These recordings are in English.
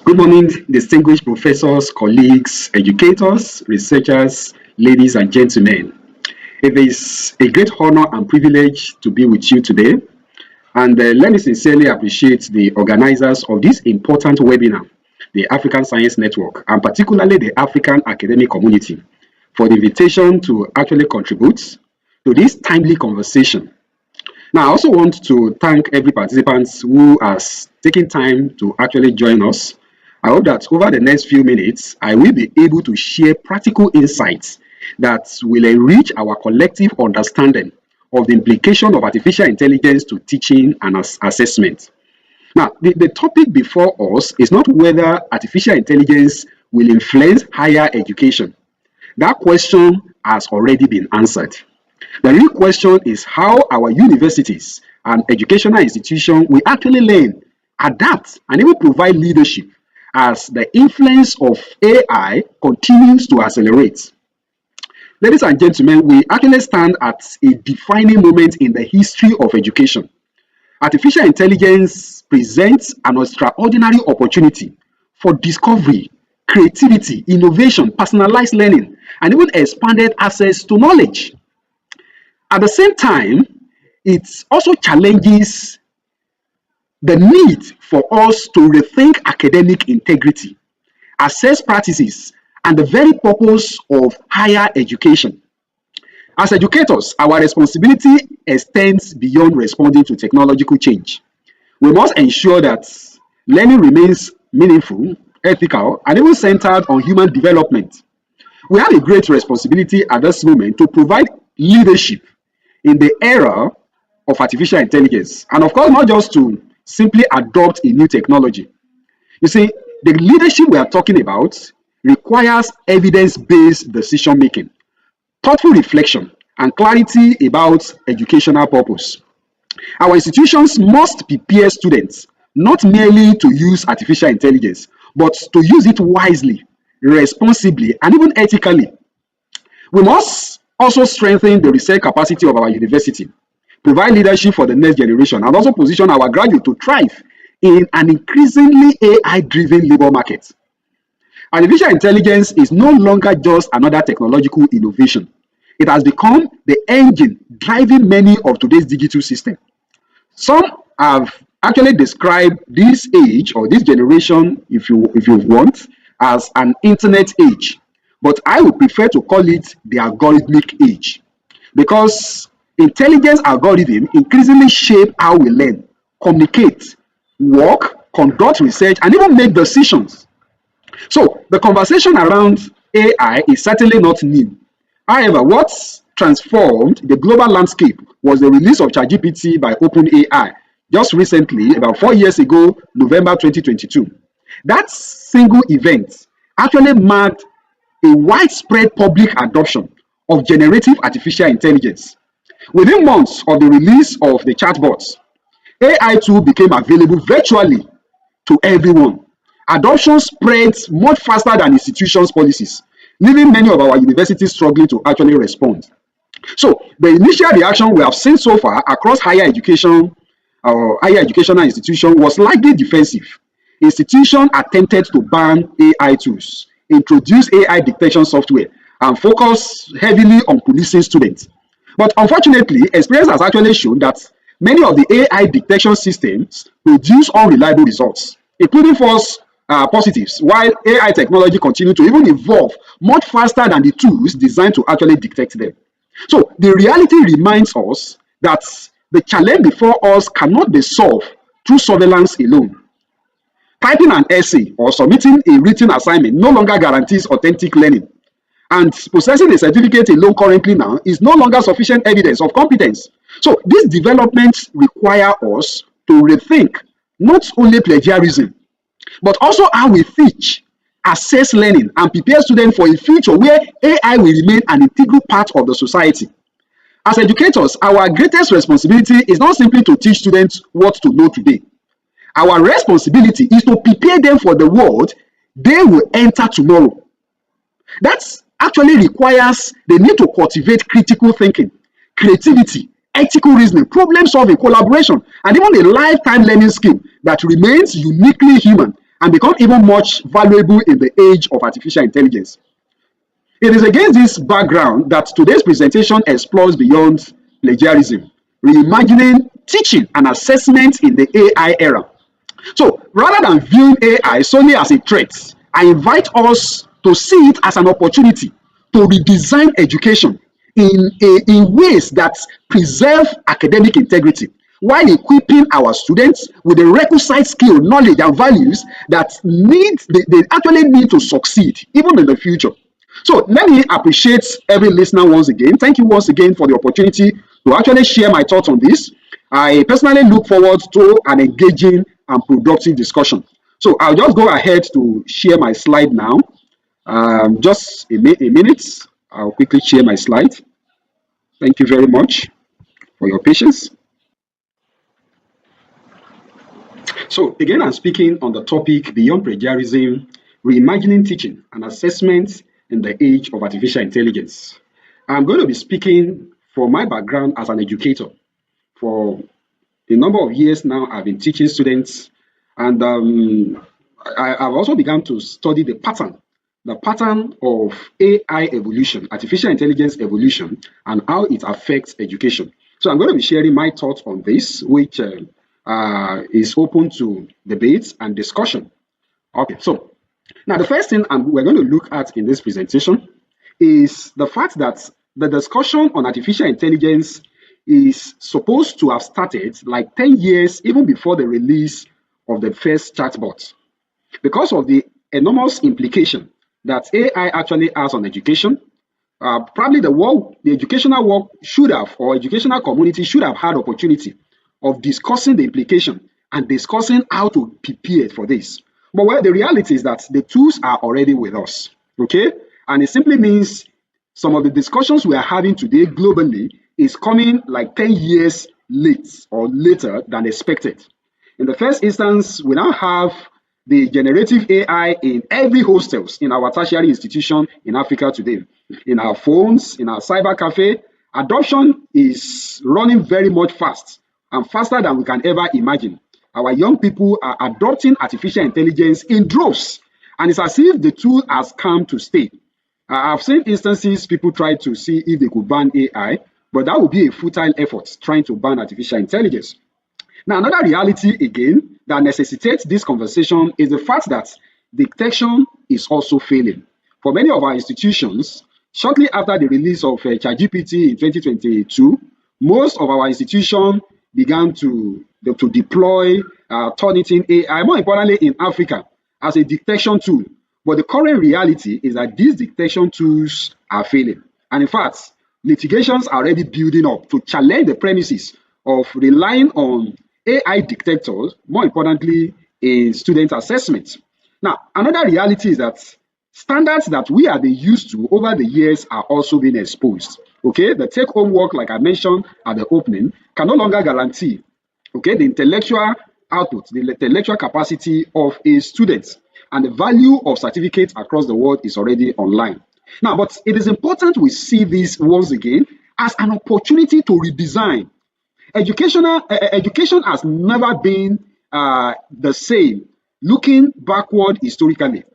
Good morning, distinguished professors, colleagues, educators, researchers, ladies and gentlemen. It is a great honor and privilege to be with you today. And let me sincerely appreciate the organizers of this important webinar, the African Science Network, and particularly the African academic community, for the invitation to actually contribute to this timely conversation. Now, I also want to thank every participant who has taken time to actually join us. I hope that over the next few minutes, I will be able to share practical insights that will enrich our collective understanding of the implication of artificial intelligence to teaching and assessment. Now, the topic before us is not whether artificial intelligence will influence higher education. That question has already been answered. The real question is how our universities and educational institutions will actually learn, adapt, and even provide leadership as the influence of AI continues to accelerate. Ladies and gentlemen, we actually stand at a defining moment in the history of education. Artificial intelligence presents an extraordinary opportunity for discovery, creativity, innovation, personalized learning, and even expanded access to knowledge. At the same time, it also challenges the need for us to rethink academic integrity, assess practices, and the very purpose of higher education. As educators, our responsibility extends beyond responding to technological change. We must ensure that learning remains meaningful, ethical, and even centered on human development. We have a great responsibility at this moment to provide leadership in the era of artificial intelligence, and of course, not just to simply adopt a new technology. You see, the leadership we are talking about requires evidence-based decision making, thoughtful reflection, and clarity about educational purpose. Our institutions must prepare students not merely to use artificial intelligence, but to use it wisely, responsibly, and even ethically. We must also strengthen the research capacity of our university, provide leadership for the next generation, and also position our graduates to thrive in an increasingly AI-driven labor market. Artificial intelligence is no longer just another technological innovation. It has become the engine driving many of today's digital systems. Some have actually described this age or this generation, if you want, as an internet age. But I would prefer to call it the algorithmic age, because intelligence algorithms increasingly shape how we learn, communicate, work, conduct research, and even make decisions. So the conversation around AI is certainly not new. However, what transformed the global landscape was the release of ChatGPT by OpenAI just recently, about 4 years ago, November 2022. That single event actually marked a widespread public adoption of generative artificial intelligence. Within months of the release of the chatbots, AI tools became available virtually to everyone. Adoption spreads much faster than institutions' policies, leaving many of our universities struggling to actually respond. So, the initial reaction we have seen so far across higher education or higher educational institutions was largely defensive. Institutions attempted to ban AI tools, introduce AI detection software, and focus heavily on policing students. But unfortunately, experience has actually shown that many of the AI detection systems produce unreliable results, including false positives, while AI technology continues to even evolve much faster than the tools designed to actually detect them. So the reality reminds us that the challenge before us cannot be solved through surveillance alone. Typing an essay or submitting a written assignment no longer guarantees authentic learning. And possessing a certificate alone currently now is no longer sufficient evidence of competence. So these developments require us to rethink not only plagiarism, but also how we teach, assess learning, and prepare students for a future where AI will remain an integral part of the society. As educators, our greatest responsibility is not simply to teach students what to know today. Our responsibility is to prepare them for the world they will enter tomorrow. That actually requires the need to cultivate critical thinking, creativity, ethical reasoning, problem solving, collaboration, and even a lifetime learning skill that remains uniquely human and become even much valuable in the age of artificial intelligence. It is against this background that today's presentation explores beyond plagiarism, reimagining teaching and assessment in the AI era. So rather than viewing AI solely as a threat, I invite us to see it as an opportunity to redesign education in ways that preserve academic integrity while equipping our students with the requisite skill, knowledge, and values that they actually need to succeed even in the future. So let me appreciate every listener once again. Thank you once again for the opportunity to actually share my thoughts on this. I personally look forward to an engaging and productive discussion. So I'll just go ahead to share my slide now. Just a minute. I'll quickly share my slide. Thank you very much for your patience. So again, I'm speaking on the topic beyond plagiarism, reimagining teaching and assessment in the age of artificial intelligence. I'm going to be speaking from my background as an educator. For a number of years now, I've been teaching students, and I've also begun to study the pattern of AI evolution, artificial intelligence evolution, and how it affects education. So I'm going to be sharing my thoughts on this, which is open to debate and discussion. Okay, so now the first thing we're going to look at in this presentation is the fact that the discussion on artificial intelligence is supposed to have started like 10 years even before the release of the first chatbot, because of the enormous implication that AI actually has on education. Probably the educational world should have, or educational community should have had opportunity of discussing the implication and discussing how to prepare for this. But well, the reality is that the tools are already with us, okay? And it simply means some of the discussions we are having today globally is coming like 10 years late or later than expected. In the first instance, we now have the generative AI in every hostels in our tertiary institution in Africa today. In our phones, in our cyber cafe, adoption is running very much fast and faster than we can ever imagine. Our young people are adopting artificial intelligence in droves, and it's as if the tool has come to stay. I've seen instances people try to see if they could ban AI, but that would be a futile effort trying to ban artificial intelligence. Now, another reality again that necessitates this conversation is the fact that detection is also failing. For many of our institutions, shortly after the release of ChatGPT in 2022, most of our institutions began to deploy Turnitin AI, more importantly in Africa, as a detection tool. But the current reality is that these detection tools are failing. And in fact, litigations are already building up to challenge the premises of relying on AI detectors, more importantly, in student assessment. Now, another reality is that standards that we have been used to over the years are also being exposed. Okay, the take-home work, like I mentioned at the opening, can no longer guarantee, okay, the intellectual output, the intellectual capacity of a student, and the value of certificates across the world is already online. Now, but it is important we see this once again as an opportunity to redesign. Education has never been the same. Looking backward historically,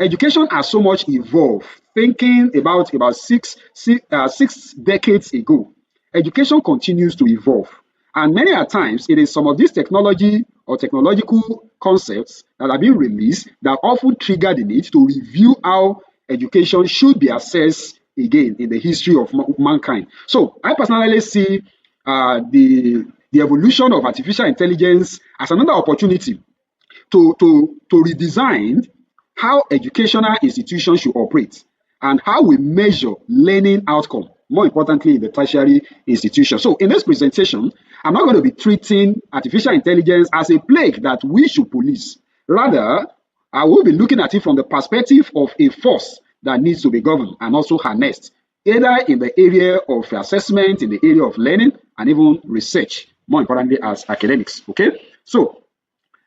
education has so much evolved. Thinking about six decades ago, education continues to evolve. And many a times, it is some of these technology or technological concepts that are being released that often trigger the need to review how education should be assessed again in the history of mankind. So I personally see the evolution of artificial intelligence as another opportunity to redesign how educational institutions should operate and how we measure learning outcome, more importantly in the tertiary institution. So in this presentation, I'm not going to be treating artificial intelligence as a plague that we should police. Rather, I will be looking at it from the perspective of a force that needs to be governed and also harnessed, either in the area of assessment, in the area of learning, and even research, more importantly as academics, okay? So,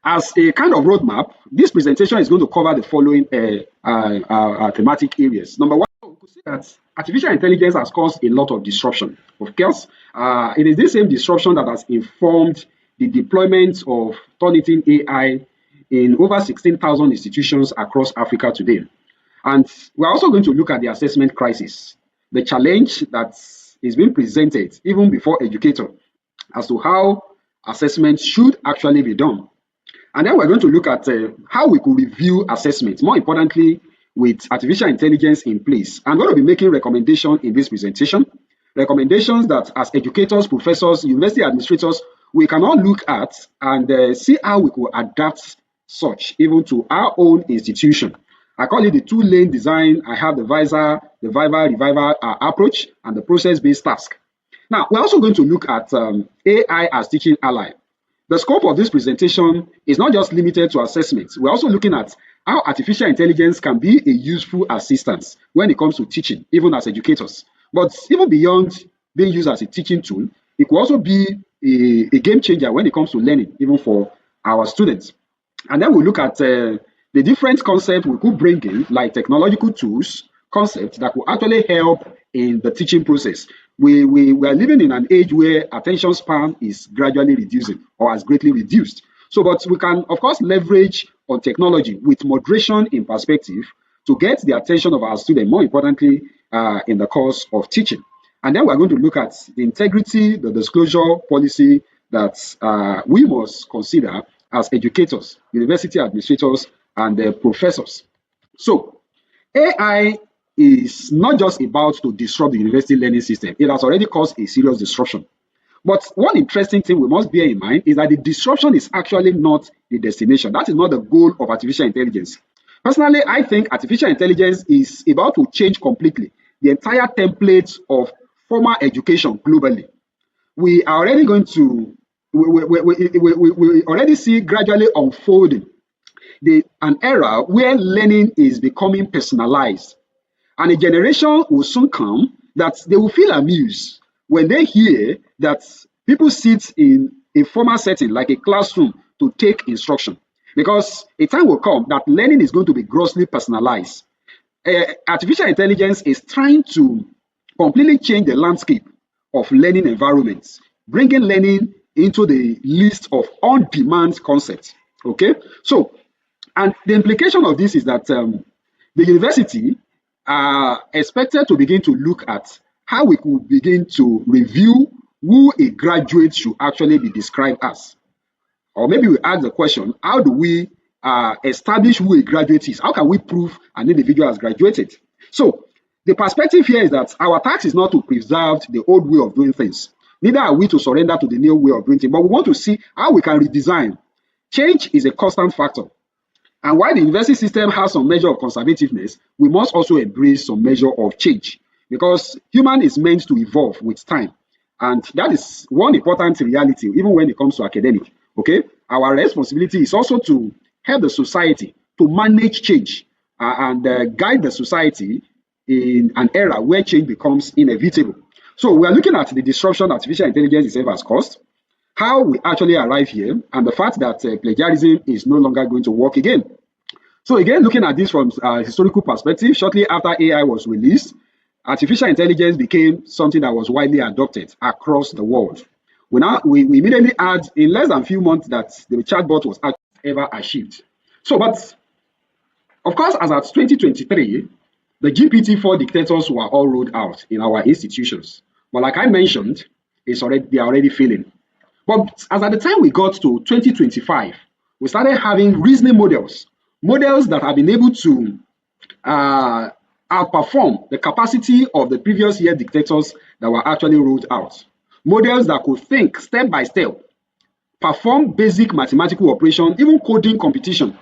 as a kind of roadmap, this presentation is going to cover the following thematic areas. Number one, we could see that artificial intelligence has caused a lot of disruption. Of course, it is this same disruption that has informed the deployment of Turnitin AI in over 16,000 institutions across Africa today. And we're also going to look at the assessment crisis, the challenge that is being presented even before educators as to how assessment should actually be done. And then we're going to look at how we could review assessment, more importantly, with artificial intelligence in place. I'm going to be making recommendations in this presentation, recommendations that as educators, professors, university administrators, we can all look at and see how we could adapt such even to our own institution. I call it the two-lane design. I have the visor, the revival approach, and the process-based task. Now, we're also going to look at AI as teaching ally. The scope of this presentation is not just limited to assessments. We're also looking at how artificial intelligence can be a useful assistance when it comes to teaching, even as educators. But even beyond being used as a teaching tool, it could also be a game changer when it comes to learning, even for our students. And then we'll look at the different concepts we could bring in, like technological tools, concepts that could actually help in the teaching process. We are living in an age where attention span is gradually reducing or has greatly reduced. So, but we can, of course, leverage on technology with moderation in perspective to get the attention of our students, more importantly, in the course of teaching. And then we're going to look at the integrity, the disclosure policy that we must consider as educators, university administrators, and professors. So, AI is not just about to disrupt the university learning system. It has already caused a serious disruption. But one interesting thing we must bear in mind is that the disruption is actually not the destination. That is not the goal of artificial intelligence. Personally, I think artificial intelligence is about to change completely the entire template of formal education globally. We are already going to, we already see gradually unfolding an era where learning is becoming personalized. And a generation will soon come that they will feel amused when they hear that people sit in a formal setting like a classroom to take instruction. Because a time will come that learning is going to be grossly personalized. Artificial intelligence is trying to completely change the landscape of learning environments, bringing learning into the list of on-demand concepts. Okay, so and the implication of this is that the university are expected to begin to look at how we could begin to review who a graduate should actually be described as. Or maybe we ask the question, how do we establish who a graduate is? How can we prove an individual has graduated? So the perspective here is that our task is not to preserve the old way of doing things. Neither are we to surrender to the new way of doing things, but we want to see how we can redesign. Change is a constant factor. And while the university system has some measure of conservativeness, we must also embrace some measure of change because human is meant to evolve with time. And that is one important reality, even when it comes to academic. Okay, our responsibility is also to help the society to manage change and guide the society in an era where change becomes inevitable. So we are looking at the disruption artificial intelligence itself has caused, how we actually arrive here, and the fact that plagiarism is no longer going to work again. So again, looking at this from a historical perspective, shortly after AI was released, artificial intelligence became something that was widely adopted across the world. We immediately had in less than a few months that the chatbot was ever achieved. So, but of course, as at 2023, the GPT-4 dictators were all rolled out in our institutions. But like I mentioned, they are already failing. But as at the time we got to 2025, we started having reasoning models that have been able to outperform the capacity of the previous year dictators that were actually rolled out. Models that could think step by step, perform basic mathematical operation, even coding competition.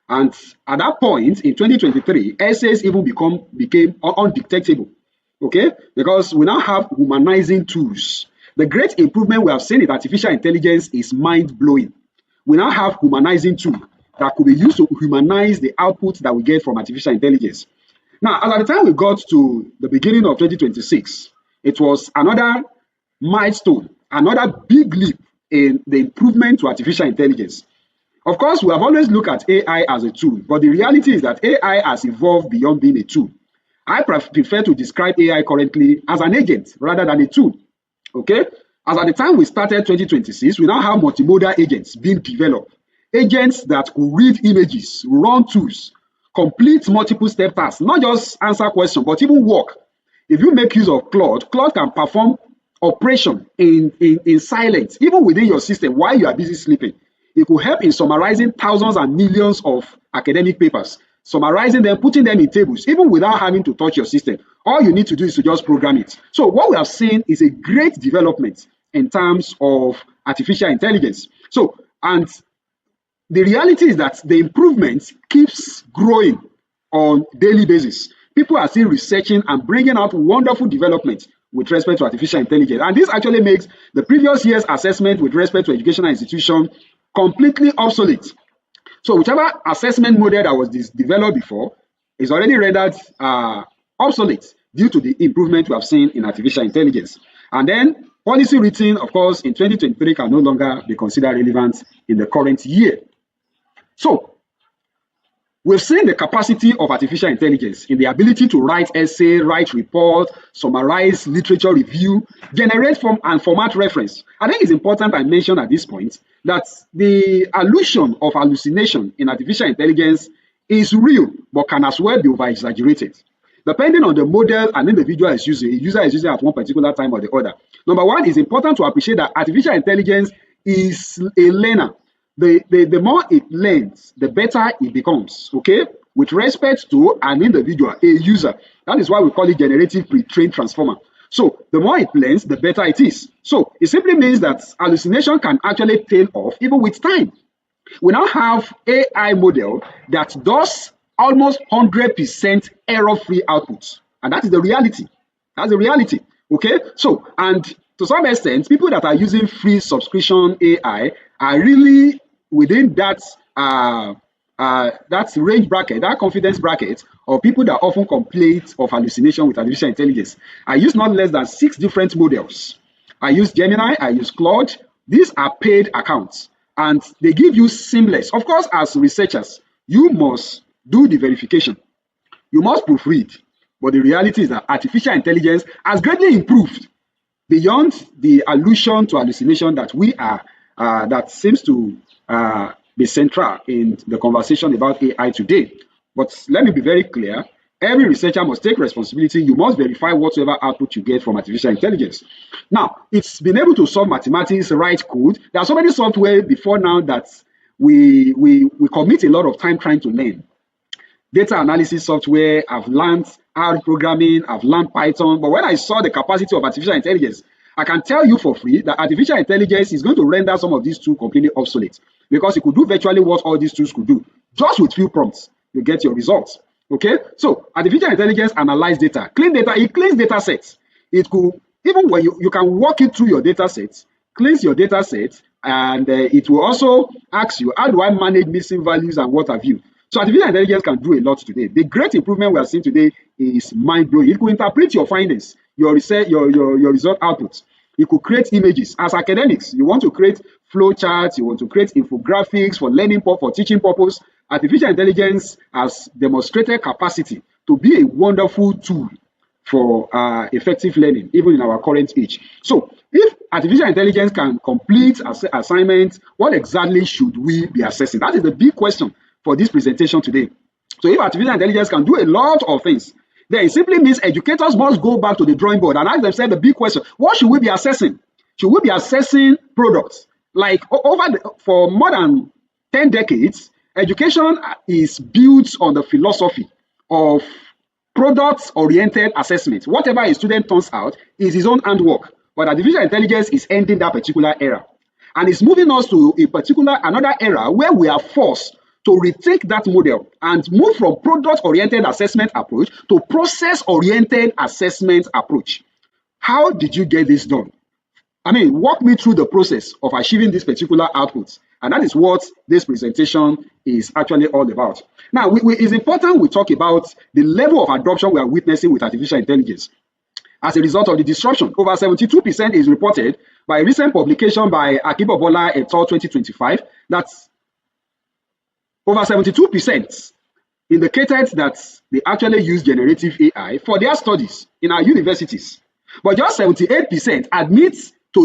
And at that point in 2023, essays even became undetectable. Okay, because we now have humanizing tools. The great improvement we have seen in artificial intelligence is mind-blowing. We now have humanizing tools that could be used to humanize the output that we get from artificial intelligence. Now, as at the time we got to the beginning of 2026, it was another milestone, another big leap in the improvement to artificial intelligence. Of course, we have always looked at AI as a tool, but the reality is that AI has evolved beyond being a tool. I prefer to describe AI currently as an agent rather than a tool. Okay? As at the time we started 2026, we now have multimodal agents being developed. agents that could read images, run tools, complete multiple step tasks, not just answer questions, but even work. If you make use of Claude, Claude can perform operation in silence, even within your system while you are busy sleeping. It could help in summarizing thousands and millions of academic papers, summarizing them, putting them in tables, even without having to touch your system. All you need to do is to just program it. So what we have seen is a great development in terms of artificial intelligence. So, and the reality is that the improvement keeps growing on daily basis. People are still researching and bringing out wonderful developments with respect to artificial intelligence. And this actually makes the previous year's assessment with respect to educational institution completely obsolete. So whichever assessment model that was developed before is already rendered obsolete due to the improvement we have seen in artificial intelligence. And then policy written, of course, in 2023 can no longer be considered relevant in the current year. So we've seen the capacity of artificial intelligence in the ability to write essay, write report, summarize literature review, generate form and format reference. I think it's important I mention at this point that the illusion of hallucination in artificial intelligence is real, but can as well be over-exaggerated. Depending on the model an individual is using, a user is using at one particular time or the other. Number one, it's important to appreciate that artificial intelligence is a learner. The more it learns, the better it becomes, okay? With respect to an individual, a user. That is why we call it generative pre-trained transformer. So the more it learns, the better it is. So it simply means that hallucination can actually tail off even with time. We now have AI model that does almost 100% error-free outputs. And that is the reality. That's the reality, okay? So, and to some extent, people that are using free subscription AI are really within that range bracket, that confidence bracket of people that often complain of hallucination with artificial intelligence. I use not less than 6 different models. I use Gemini, I use Claude. These are paid accounts and they give you seamless. Of course, as researchers, you must do the verification. You must proofread. But the reality is that artificial intelligence has greatly improved beyond the allusion to hallucination that we are, that seems to be central in the conversation about AI today. But let me be very clear. Every researcher must take responsibility. You must verify whatever output you get from artificial intelligence. Now, it's been able to solve mathematics, write code. There are so many software before now that we commit a lot of time trying to learn. Data analysis software, I've learned R programming, I've learned Python. But when I saw the capacity of artificial intelligence, I can tell you for free that artificial intelligence is going to render some of these tools completely obsolete because it could do virtually what all these tools could do. Just with few prompts, you get your results. Okay, so artificial intelligence analyze data, clean data, it cleans data sets. It could, even when you can walk it through your data sets, cleans your data sets, and it will also ask you, how do I manage missing values and what have you? So artificial intelligence can do a lot today. The great improvement we are seeing today is mind-blowing. It could interpret your findings, your research, your result outputs. It could create images. As academics, you want to create flow charts, you want to create infographics for learning, for teaching purpose. Artificial intelligence has demonstrated capacity to be a wonderful tool for effective learning, even in our current age. So if artificial intelligence can complete assignments, what exactly should we be assessing? That is the big question for this presentation today. So if artificial intelligence can do a lot of things, then it simply means educators must go back to the drawing board and ask themselves the big question: what should we be assessing? Should we be assessing products? Like for more than 10 decades, education is built on the philosophy of product-oriented assessment. Whatever a student turns out is his own handwork. But artificial intelligence is ending that particular era. And it's moving us to another era where we are forced to retake that model and move from product-oriented assessment approach to process-oriented assessment approach. How did you get this done? I mean, walk me through the process of achieving this particular output. And that is what this presentation is actually all about. Now, it's important we talk about the level of adoption we are witnessing with artificial intelligence. As a result of the disruption, over 72% is reported by a recent publication by Akibobola et al. 2025 that over 72% indicated that they actually use generative AI for their studies in our universities. But just 78% admit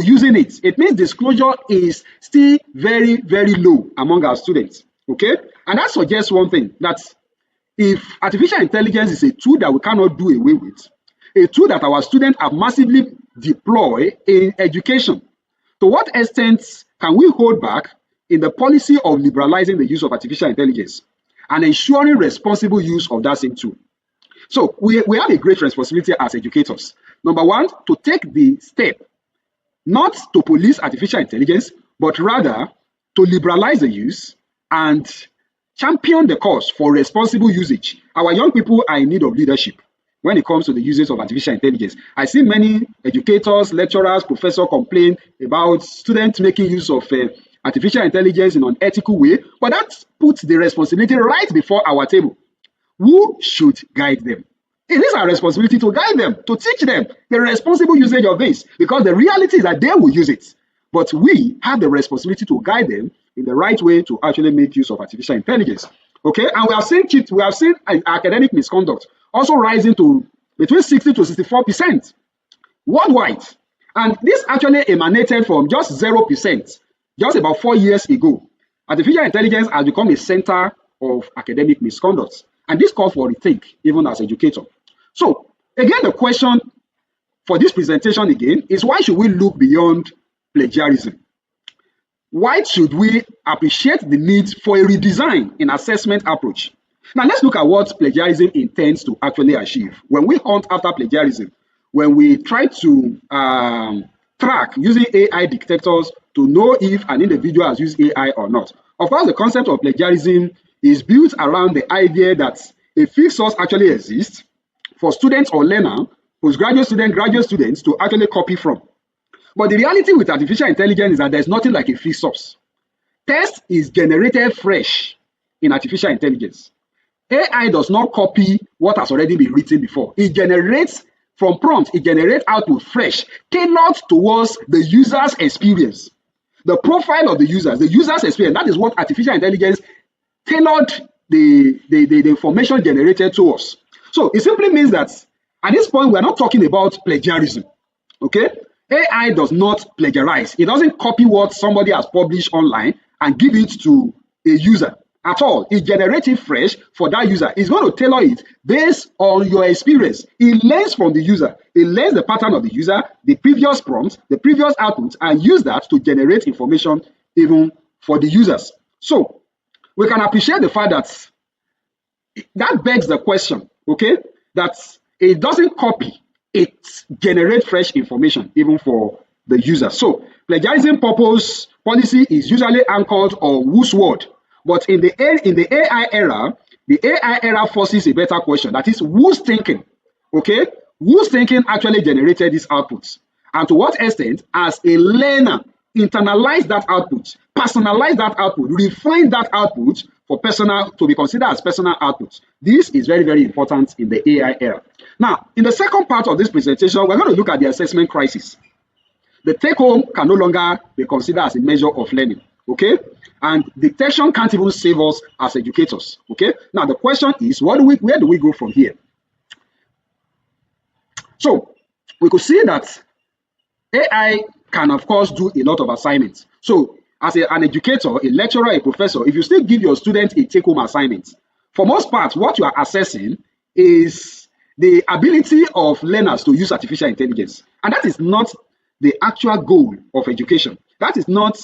to using it. It means disclosure is still very, very low among our students. Okay, and that suggests one thing, that if artificial intelligence is a tool that we cannot do away with, a tool that our students have massively deployed in education, to what extent can we hold back in the policy of liberalizing the use of artificial intelligence and ensuring responsible use of that same tool? So we have a great responsibility as educators. Number one, to take the step not to police artificial intelligence, but rather to liberalize the use and champion the cause for responsible usage. Our young people are in need of leadership when it comes to the usage of artificial intelligence. I see many educators, lecturers, professors complain about students making use of artificial intelligence in an ethical way, but that puts the responsibility right before our table. Who should guide them? It is our responsibility to guide them, to teach them the responsible usage of this, because the reality is that they will use it. But we have the responsibility to guide them in the right way to actually make use of artificial intelligence. Okay, and we have seen academic misconduct also rising to between 60 to 64% worldwide. And this actually emanated from just 0% just about 4 years ago. Artificial intelligence has become a center of academic misconduct. And this calls for rethink, even as educators. So, again, the question for this presentation again is, why should we look beyond plagiarism? Why should we appreciate the need for a redesign in assessment approach? Now, let's look at what plagiarism intends to actually achieve. When we hunt after plagiarism, when we try to track using AI detectors to know if an individual has used AI or not. Of course, the concept of plagiarism is built around the idea that a fixed source actually exists for students or learner, postgraduate students, graduate students to actually copy from. But the reality with artificial intelligence is that there's nothing like a fixed source. Text is generated fresh in artificial intelligence. AI does not copy what has already been written before. It generates from prompt, it generates output fresh, tailored towards the user's experience. The profile of the user's experience, that is what artificial intelligence tailored the information generated to us. So it simply means that at this point, we're not talking about plagiarism, okay? AI does not plagiarize. It doesn't copy what somebody has published online and give it to a user at all. It generates it fresh for that user. It's going to tailor it based on your experience. It learns from the user. It learns the pattern of the user, the previous prompts, the previous outputs, and use that to generate information even for the users. So we can appreciate the fact that begs the question, okay, that it doesn't copy, it generates fresh information even for the user. So plagiarism purpose policy is usually anchored on whose word, but in the AI era, the AI era forces a better question, that is, who's thinking, okay? Who's thinking actually generated these outputs? And to what extent, as a learner, internalize that output, personalize that output, refine that output for personal, to be considered as personal outputs. This is very, very important in the AI era. Now, in the second part of this presentation, we're going to look at the assessment crisis. The take-home can no longer be considered as a measure of learning, okay? And detection can't even save us as educators, okay? Now, the question is, where do we go from here? So, we could see that AI can, of course, do a lot of assignments. So, as an educator, a lecturer, a professor, if you still give your students a take-home assignment, for most parts, what you are assessing is the ability of learners to use artificial intelligence. And that is not the actual goal of education. That is not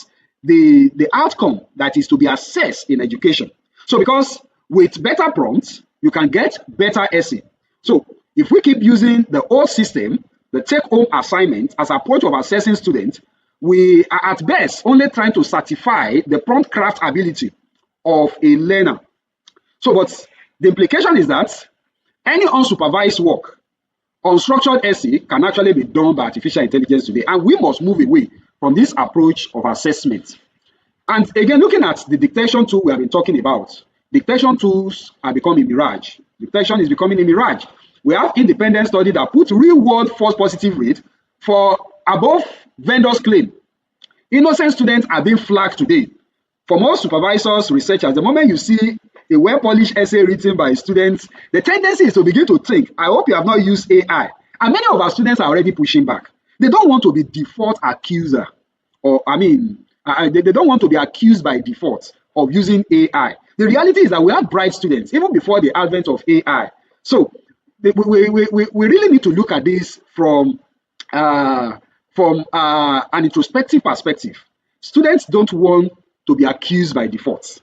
the outcome that is to be assessed in education. So because with better prompts, you can get better essay. So if we keep using the old system, the take-home assignment as approach of assessing students, we are at best only trying to certify the prompt craft ability of a learner. So, but the implication is that any unsupervised work, unstructured essay can actually be done by artificial intelligence today, and we must move away from this approach of assessment. And again, looking at the dictation tool we have been talking about, dictation tools are becoming a mirage. Dictation is becoming a mirage. We have independent study that put real-world false positive rate for above vendors' claim. Innocent students are being flagged today. For most supervisors, researchers, the moment you see a well-polished essay written by students, the tendency is to begin to think, I hope you have not used AI. And many of our students are already pushing back. They don't want to be default accuser, or they don't want to be accused by default of using AI. The reality is that we have bright students even before the advent of AI. So we really need to look at this from an introspective perspective. Students don't want to be accused by default.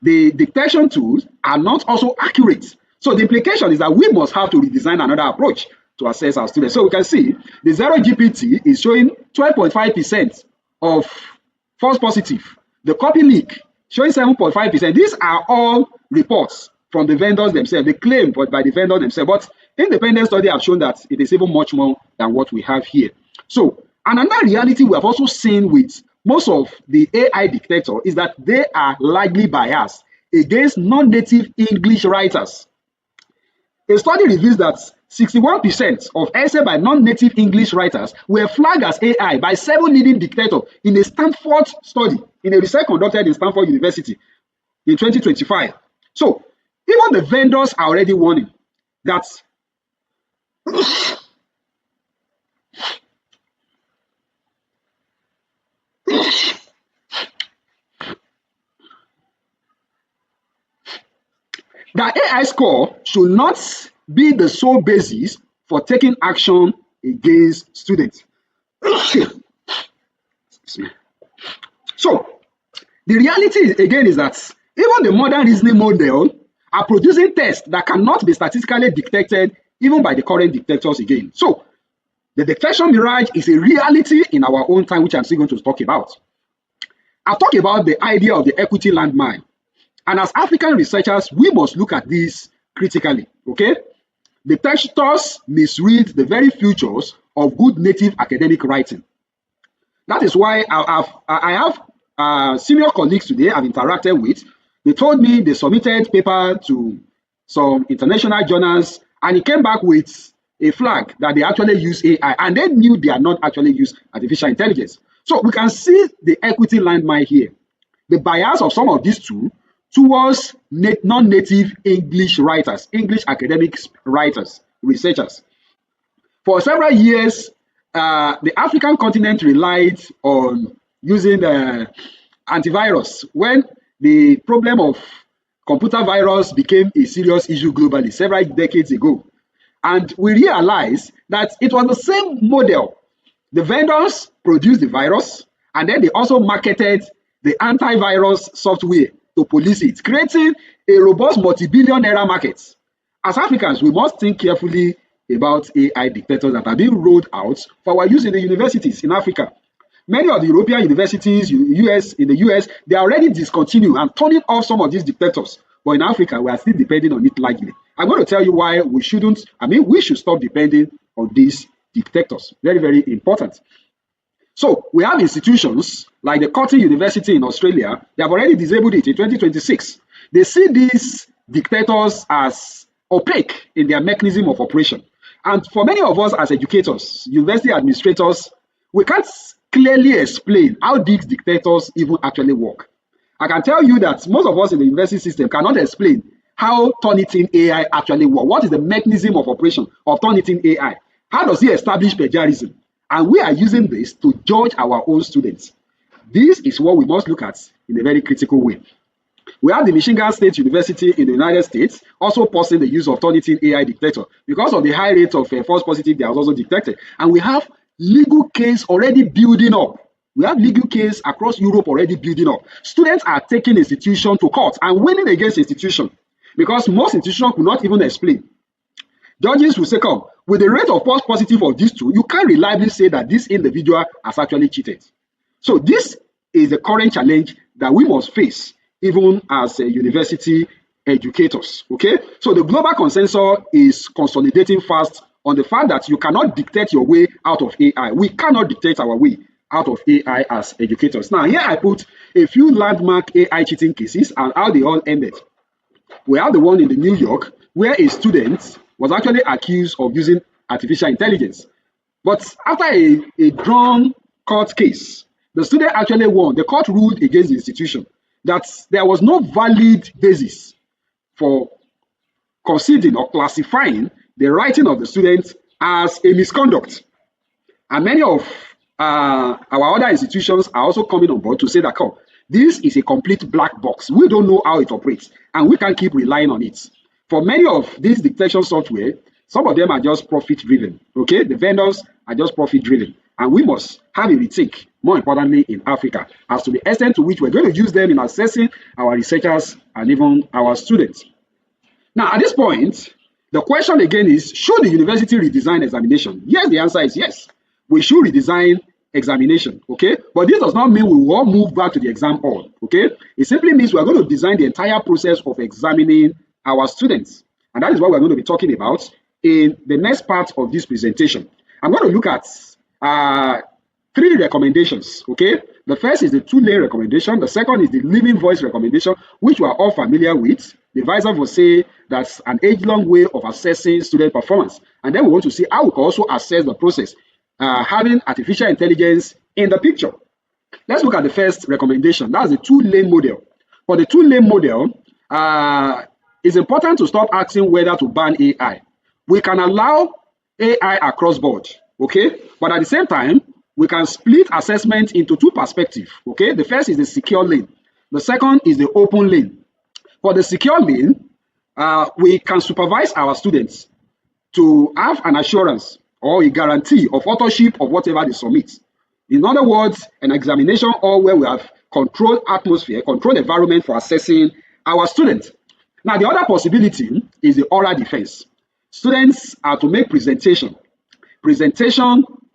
The detection tools are not also accurate. So the implication is that we must have to redesign another approach to assess our students. So we can see the zero GPT is showing 12.5% of false positive. The copy leak showing 7.5%. These are all reports from the vendors themselves. They claim by the vendor themselves, but independent study have shown that it is even much more than what we have here. So another reality we have also seen with most of the AI detector is that they are largely biased against non-native English writers. A study reveals that 61% of essay by non-native English writers were flagged as AI by 7 leading dictators in a Stanford study, in a research conducted in Stanford University in 2025. So even the vendors are already warning that the AI score should not be the sole basis for taking action against students. So the reality again is that even the modern reasoning model are producing tests that cannot be statistically detected even by the current detectors again. So the detection mirage is a reality in our own time, which I'm still going to talk about. I've talked about the idea of the equity landmine. And as African researchers, we must look at this critically, okay? Detectors misread the very futures of good native academic writing. That is why I have senior colleagues today I've interacted with. They told me they submitted paper to some international journals, and it came back with a flag that they actually use AI, and they knew they are not actually use artificial intelligence. So we can see the equity landmine here. The bias of some of these tools towards non-native English writers, English academic writers, researchers. For several years, the African continent relied on using antivirus when the problem of computer virus became a serious issue globally several decades ago. And we realized that it was the same model. The vendors produced the virus, and then they also marketed the antivirus software to police it, creating a robust multi-billion naira market. As Africans, we must think carefully about AI detectors that are being rolled out for our use in the universities in Africa. Many of the European universities, in the US, they are already discontinued and turning off some of these detectors. But in Africa, we are still depending on it largely. I'm going to tell you why we shouldn't, we should stop depending on these detectors. Very, very important. So we have institutions like the Curtin University in Australia. They have already disabled it in 2026. They see these dictators as opaque in their mechanism of operation. And for many of us as educators, university administrators, we can't clearly explain how these dictators even actually work. I can tell you that most of us in the university system cannot explain how Turnitin AI actually works. What is the mechanism of operation of Turnitin AI? How does it establish plagiarism? And we are using this to judge our own students. This is what we must look at in a very critical way. We have the Michigan State University in the United States also pausing the use of Turnitin AI detector because of the high rate of false positive that was also detected. And we have legal case already building up. We have legal case across Europe already building up. Students are taking institution to court and winning against institution because most institutions could not even explain. Judges will say, come, with the rate of false positive of these two, you can't reliably say that this individual has actually cheated. So this is the current challenge that we must face even as university educators, okay? So the global consensus is consolidating fast on the fact that you cannot dictate your way out of AI. We cannot dictate our way out of AI as educators. Now, here I put a few landmark AI cheating cases and how they all ended. We have the one in New York where a student was actually accused of using artificial intelligence. But after a drawn court case, the student actually won. The court ruled against the institution that there was no valid basis for considering or classifying the writing of the student as a misconduct. And many of our other institutions are also coming on board to say that, oh, this is a complete black box. We don't know how it operates, and we can't keep relying on it. For many of these detection software, some of them are just profit driven. Okay, the vendors are just profit driven, and we must have a rethink, more importantly in Africa, as to the extent to which we're going to use them in assessing our researchers and even our students. Now, at this point, the question again is, should the university redesign examination? Yes, the answer is yes. We should redesign examination, okay? But this does not mean we will all move back to the exam hall, okay? It simply means we are going to design the entire process of examining our students. And that is what we're going to be talking about in the next part of this presentation. I'm going to look at 3 recommendations, okay? The first is the 2-lane recommendation. The second is the living voice recommendation, which we are all familiar with. The advisor will say that's an age-long way of assessing student performance. And then we want to see how we can also assess the process, having artificial intelligence in the picture. Let's look at the first recommendation. That's the 2-lane model. For the 2-lane model, it's important to stop asking whether to ban AI. We can allow AI across board, okay? But at the same time, we can split assessment into 2 perspectives, okay? The first is the secure lane. The second is the open lane. For the secure lane, we can supervise our students to have an assurance or a guarantee of authorship of whatever they submit. In other words, an examination hall where we have controlled atmosphere, controlled environment for assessing our students. Now, the other possibility is the oral defense. Students are to make presentation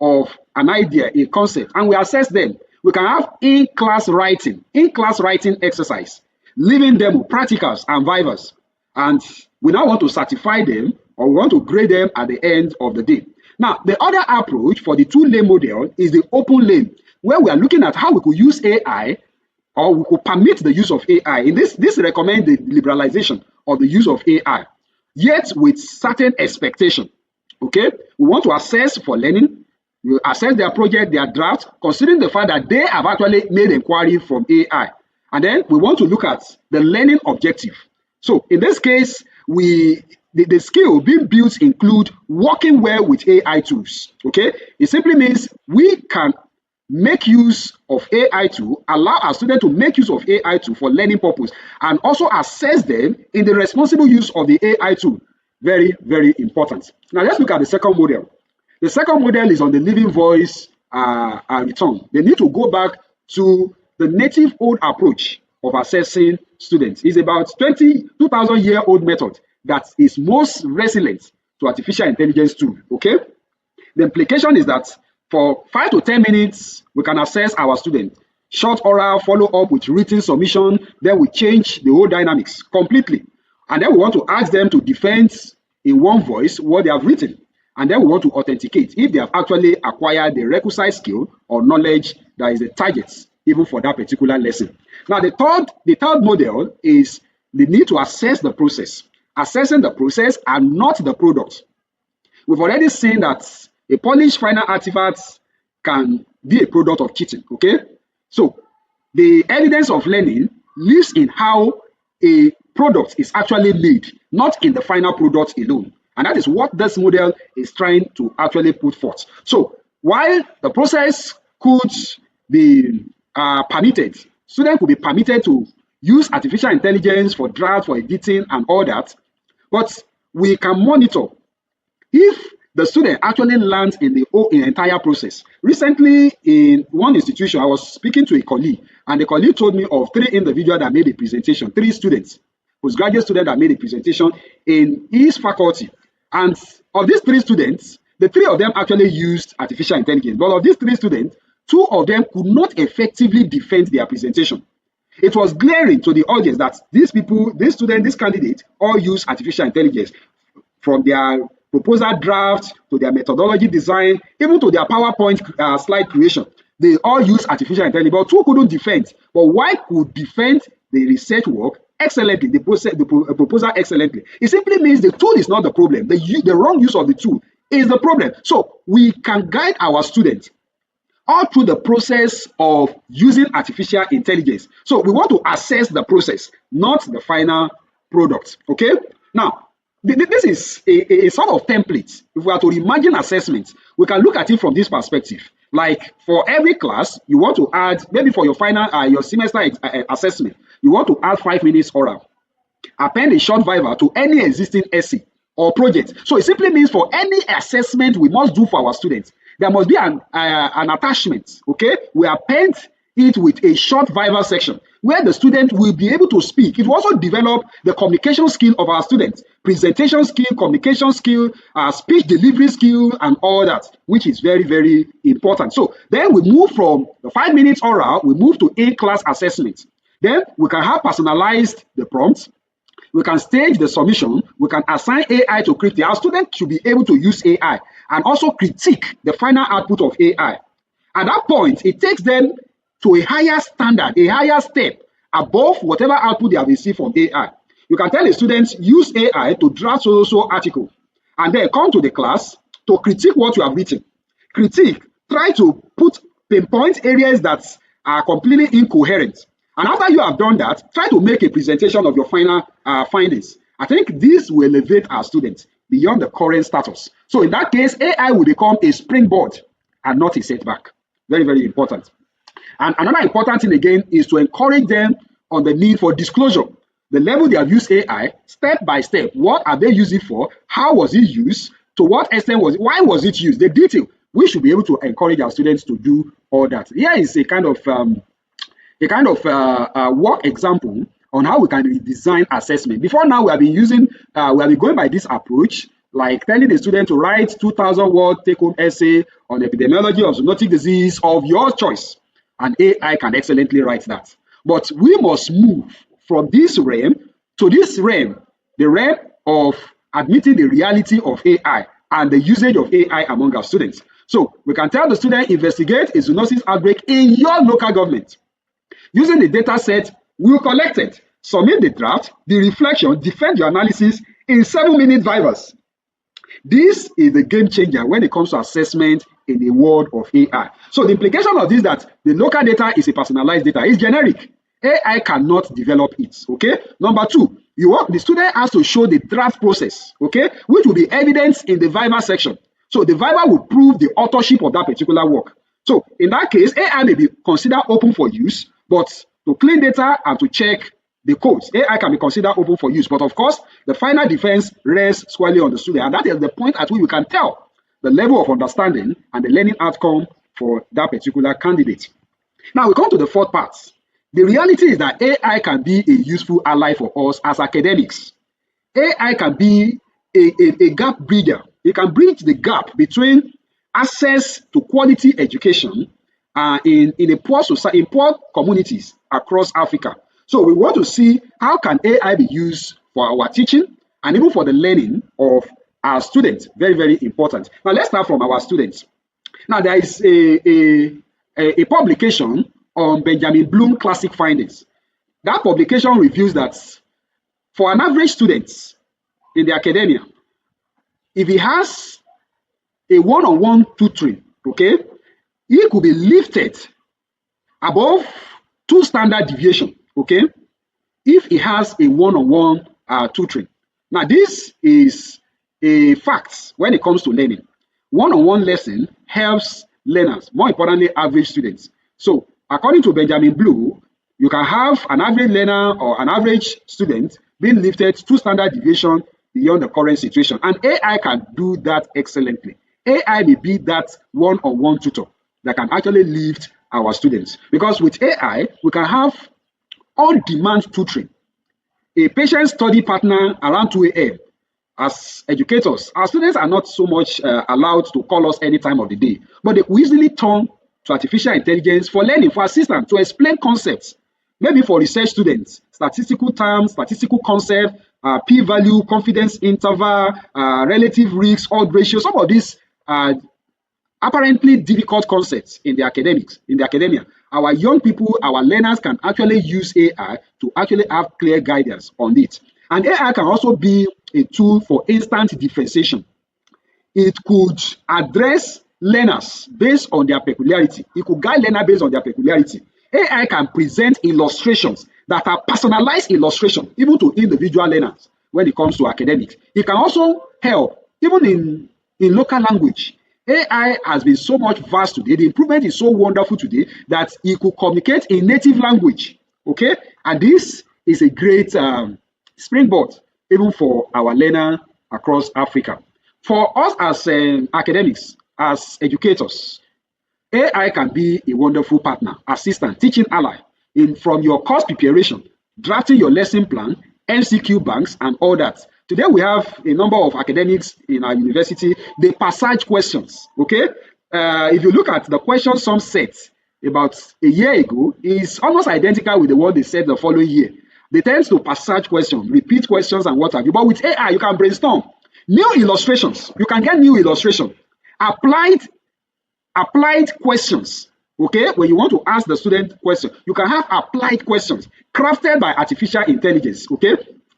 of an idea, a concept, and we assess them. We can have in-class writing exercise, leaving them with practicals and vivas. And we now want to certify them, or we want to grade them at the end of the day. Now, the other approach for the 2-lane model is the open lane, where we are looking at how we could use AI, or we could permit the use of AI. In this recommends the liberalization of the use of AI, yet with certain expectation. Okay, we want to assess for learning. We assess their project, their draft, considering the fact that they have actually made inquiry from AI. And then we want to look at the learning objective. So in this case, the skill being built include working well with AI tools. Okay, it simply means we can make use of AI tool, allow our students to make use of AI tool for learning purpose, and also assess them in the responsible use of the AI tool. Very, very important. Now let's look at the second model. The second model is on the living voice return. They need to go back to the native old approach of assessing students. It's about 2,000-year-old method that is most resilient to artificial intelligence tool. Okay, the implication is that for 5 to 10 minutes, we can assess our student. Short oral, follow up with written submission, then we change the whole dynamics completely. And then we want to ask them to defend in one voice what they have written. And then we want to authenticate if they have actually acquired the requisite skill or knowledge that is the target, even for that particular lesson. Now, the third model is the need to assess the process. Assessing the process and not the product. We've already seen that a polished final artifact can be a product of cheating, okay? So, the evidence of learning lives in how a product is actually made, not in the final product alone. And that is what this model is trying to actually put forth. So, while the process could be permitted, students could be permitted to use artificial intelligence for draft, for editing, and all that, but we can monitor if the student actually learns in the entire process. Recently, in one institution, I was speaking to a colleague, and the colleague told me of 3 individuals that made a presentation, 3 students, postgraduate students that made a presentation in his faculty. And of these 3 students, the 3 of them actually used artificial intelligence. But of these 3 students, 2 of them could not effectively defend their presentation. It was glaring to the audience that these people, this student, this candidate, all use artificial intelligence from their proposal draft to their methodology design, even to their PowerPoint slide creation. They all use artificial intelligence, but 2 couldn't defend. But one could defend the research work excellently, the proposal excellently. It simply means the tool is not the problem. The wrong use of the tool is the problem. So we can guide our students all through the process of using artificial intelligence. So we want to assess the process, not the final product. Okay? Now, This is a sort of template. If we are to reimagine assessment, we can look at it from this perspective. Like for every class, you want to add, maybe for your final, your semester assessment, you want to add 5 minutes oral. Append a short viva to any existing essay or project. So it simply means for any assessment we must do for our students, there must be an attachment, okay? We append it with a short viva section where the student will be able to speak. It will also develop the communication skill of our students, presentation skill, communication skill, speech delivery skill, and all that, which is very, very important. So then we move from the 5 minutes oral, we move to in-class assessment. Then we can have personalized the prompts. We can stage the submission. We can assign AI to critique. Our students should be able to use AI and also critique the final output of AI. At that point, it takes them to a higher standard, a higher step above whatever output they have received from AI. You can tell the students, use AI to draft so article, and then come to the class to critique what you have written. Critique, try to pinpoint areas that are completely incoherent. And after you have done that, try to make a presentation of your final findings. I think this will elevate our students beyond the current status. So in that case, AI will become a springboard and not a setback. Very, very important. And another important thing again is to encourage them on the need for disclosure. The level they have used AI, step by step. What are they using for? How was it used? To what extent was it? Why was it used? The detail. We should be able to encourage our students to do all that. Here is a kind of work example on how we can redesign assessment. Before now, we have been going by this approach, like telling the student to write 2,000 word take-home essay on epidemiology of zoonotic disease of your choice, and AI can excellently write that. But we must move from this realm to this realm, the realm of admitting the reality of AI and the usage of AI among our students. So we can tell the student, investigate a zoonosis outbreak in your local government. Using the data set we collected, submit the draft, the reflection, defend your analysis in 7-minute vivas. This is the game changer when it comes to assessment in the world of AI. So the implication of this is that the local data is a personalized data. It's generic. AI cannot develop it, okay? Number two, the student has to show the draft process, okay, which will be evidenced in the viva section. So the viva will prove the authorship of that particular work. So in that case, AI may be considered open for use, but to clean data and to check the codes, AI can be considered open for use. But of course, the final defense rests squarely on the student. And that is the point at which we can tell the level of understanding and the learning outcome for that particular candidate. Now we come to the fourth part. The reality is that AI can be a useful ally for us as academics. AI can be a gap bridger. It can bridge the gap between access to quality education in poor communities across Africa. So we want to see how can AI be used for our teaching and even for the learning of our students. Very, very important. Now let's start from our students. Now there is a publication on Benjamin Bloom classic findings. That publication reveals that for an average student in the academia, if he has a one-on-one tutoring, okay, he could be lifted above 2 standard deviation, okay, if he has a one-on-one tutoring. Now, this is a fact when it comes to learning. One-on-one lesson helps learners, more importantly, average students. So, according to Benjamin Bloom, you can have an average learner or an average student being lifted 2 standard deviation beyond the current situation. And AI can do that excellently. AI may be that one-on-one tutor that can actually lift our students. Because with AI, we can have on-demand tutoring. A patient study partner around 2 a.m. As educators, our students are not so much allowed to call us any time of the day, but they will easily turn to artificial intelligence for learning, for assistance, to explain concepts. Maybe for research students, statistical terms, statistical concept, p-value, confidence interval, relative risk, odds ratio, some of these apparently difficult concepts in the academia. Our young people, our learners can actually use AI to actually have clear guidance on it. And AI can also be a tool for instant differentiation. It could address learners based on their peculiarity. It could guide learners based on their peculiarity. AI can present illustrations that are personalized illustration, even to individual learners. when it comes to academics. It can also help even in local language. AI has been so much vast today. The improvement is so wonderful today that it could communicate in native language. Okay, and this is a great springboard even for our learner across Africa. For us as academics, as educators, AI can be a wonderful partner, assistant, teaching ally from your course preparation, drafting your lesson plan, MCQ banks, and all that. Today we have a number of academics in our university. They passage questions. Okay, if you look at the question some set about a year ago, is almost identical with the one they said the following year. They tend to passage questions, repeat questions, and what have you. But with AI, you can brainstorm new illustrations. You can get new illustration, applied questions. Okay, when you want to ask the student question, you can have applied questions crafted by artificial intelligence. Okay,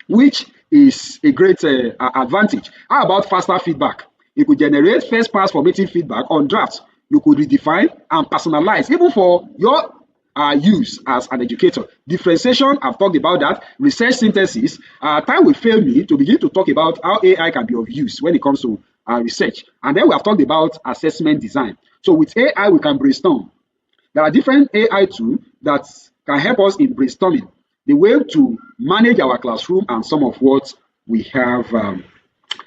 which is a great advantage. How about faster feedback? You could generate first pass formative feedback on drafts. You could redefine and personalize even for your use as an educator. Differentiation, I've talked about that. Research synthesis. Time will fail me to begin to talk about how AI can be of use when it comes to research. And then we have talked about assessment design. So with AI, we can brainstorm. There are different AI tools that can help us in brainstorming the way to manage our classroom and some of what we have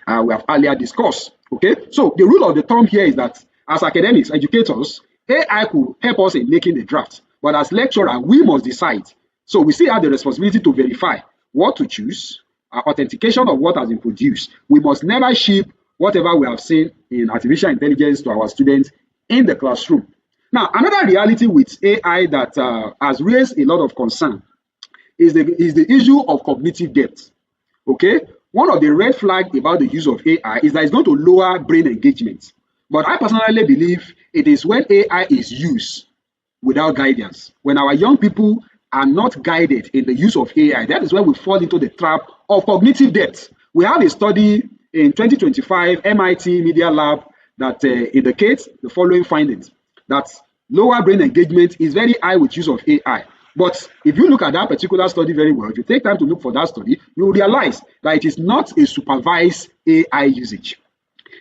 earlier discussed. Okay, so the rule of the thumb here is that as academics, educators, AI could help us in making the draft, but as lecturer, we must decide. So we still have the responsibility to verify what to choose, authentication of what has been produced. We must never ship whatever we have seen in artificial intelligence to our students in the classroom. Now, another reality with AI that has raised a lot of concern is the issue of cognitive depth. Okay, one of the red flags about the use of AI is that it's going to lower brain engagement. But I personally believe it is when AI is used without guidance, when our young people are not guided in the use of AI, that is when we fall into the trap of cognitive depth. We have a study in 2025 MIT Media Lab that indicates the following findings: that lower brain engagement is very high with use of AI. But if you look at that particular study very well, if you take time to look for that study, you will realize that it is not a supervised AI usage.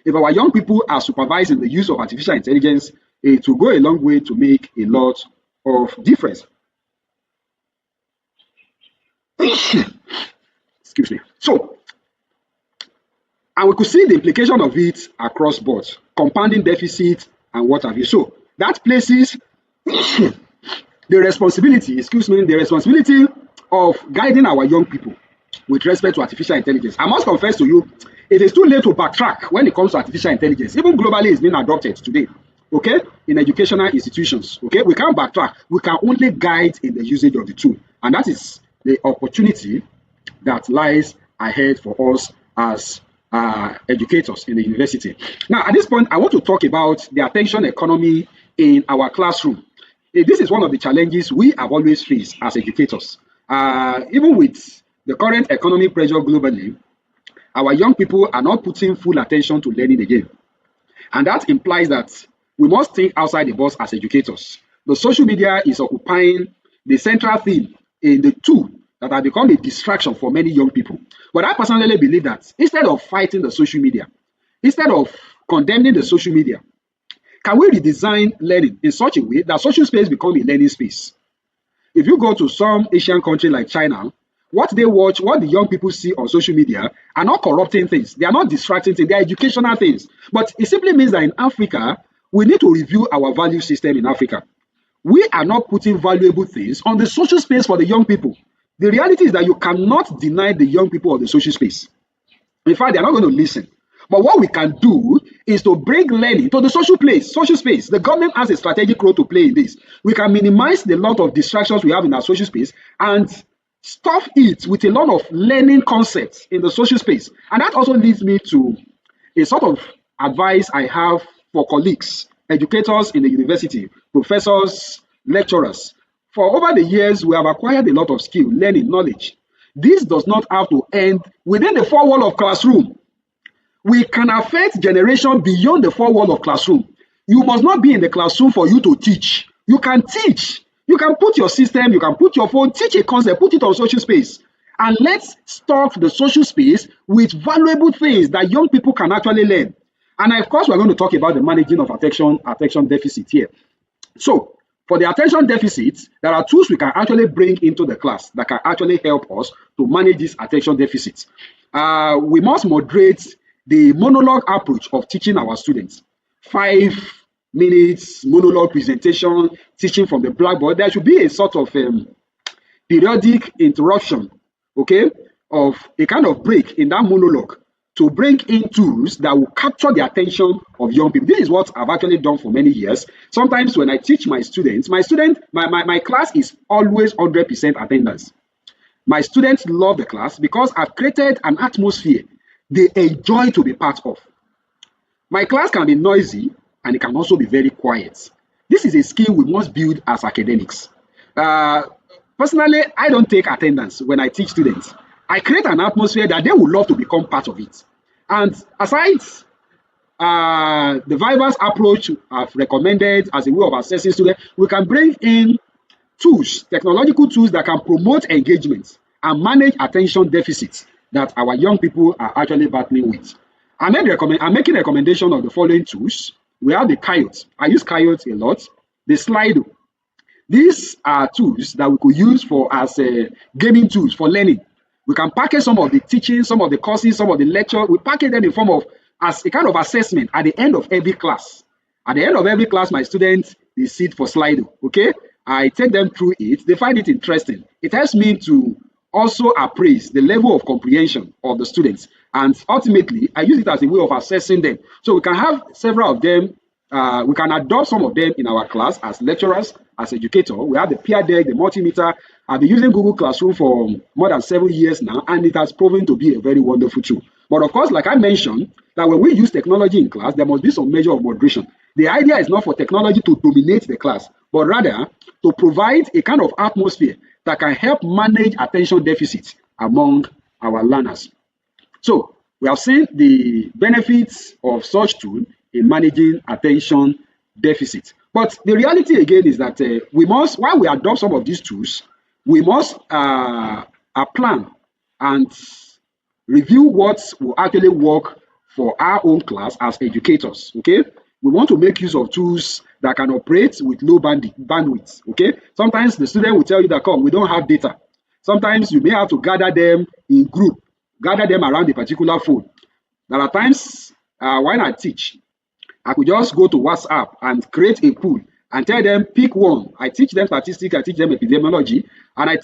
If our young people are supervising the use of artificial intelligence, it will go a long way to make a lot of difference. Excuse me. So, and we could see the implication of it across board, compounding deficit and what have you. So that places the responsibility of guiding our young people with respect to artificial intelligence. I must confess to you, it is too late to backtrack when it comes to artificial intelligence. Even globally, it's being adopted today, okay, in educational institutions. Okay, we can't backtrack. We can only guide in the usage of the tool, and that is the opportunity that lies ahead for us as educators in the university. Now, at this point, I want to talk about the attention economy in our classroom. This is one of the challenges we have always faced as educators. Even with the current economic pressure globally, our young people are not putting full attention to learning again. And that implies that we must think outside the box as educators. The social media is occupying the central theme in the tool that have become a distraction for many young people. But I personally believe that instead of fighting the social media, instead of condemning the social media, can we redesign learning in such a way that social space become a learning space? If you go to some Asian country like China, what they watch, what the young people see on social media are not corrupting things. They are not distracting things. They are educational things. But it simply means that in Africa, we need to review our value system in Africa. We are not putting valuable things on the social space for the young people. The reality is that you cannot deny the young people of the social space. In fact, they are not going to listen. But what we can do is to bring learning to the social space. The government has a strategic role to play in this. We can minimize the lot of distractions we have in our social space and stuff it with a lot of learning concepts in the social space. And that also leads me to a sort of advice I have for colleagues, educators in the university, professors, lecturers. For over the years, we have acquired a lot of skill, learning, knowledge. This does not have to end within the four walls of classroom. We can affect generation beyond the four walls of classroom. You must not be in the classroom for you to teach. You can teach. You can put your system, you can put your phone, teach a concept, put it on social space. And let's stock the social space with valuable things that young people can actually learn. And of course, we're going to talk about the managing of attention deficit here. So, for the attention deficit, there are tools we can actually bring into the class that can actually help us to manage this attention deficit. We must moderate the monologue approach of teaching our students. 5 minutes monologue presentation, teaching from the blackboard. There should be a sort of periodic interruption, okay, of a kind of break in that monologue to bring in tools that will capture the attention of young people. This is what I've actually done for many years. Sometimes when I teach my students, my class is always 100% attendance. My students love the class because I've created an atmosphere they enjoy to be part of. My class can be noisy and it can also be very quiet. This is a skill we must build as academics. Personally, I don't take attendance when I teach students. I create an atmosphere that they would love to become part of it. And aside the Viva's approach I've recommended as a way of assessing students, we can bring in tools, technological tools that can promote engagement and manage attention deficits that our young people are actually battling with. I'm making a recommendation of the following tools. We have the Coyote. I use Coyote a lot. The Slido. These are tools that we could use as gaming tools for learning. We can package some of the teaching, some of the courses, some of the lecture. We package them in form of as a kind of assessment at the end of every class. At the end of every class, my students, they sit for Slido, okay? I take them through it. They find it interesting. It helps me to also appraise the level of comprehension of the students. And ultimately, I use it as a way of assessing them. So we can have several of them. We can adopt some of them in our class as lecturers, as educators. We have the peer deck, the multimeter. I've been using Google Classroom for more than 7 years now, and it has proven to be a very wonderful tool. But of course, like I mentioned, that when we use technology in class, there must be some measure of moderation. The idea is not for technology to dominate the class, but rather to provide a kind of atmosphere that can help manage attention deficits among our learners. So we have seen the benefits of such tool in managing attention deficit. But the reality again is that we must, while we adopt some of these tools, we must plan and review what will actually work for our own class as educators, okay? We want to make use of tools that can operate with low bandwidth, okay? Sometimes the student will tell you that, come, we don't have data. Sometimes you may have to gather them in group, gather them around a particular phone. There are times when I teach, I could just go to WhatsApp and create a pool and tell them, pick one. I teach them statistics, I teach them epidemiology, and I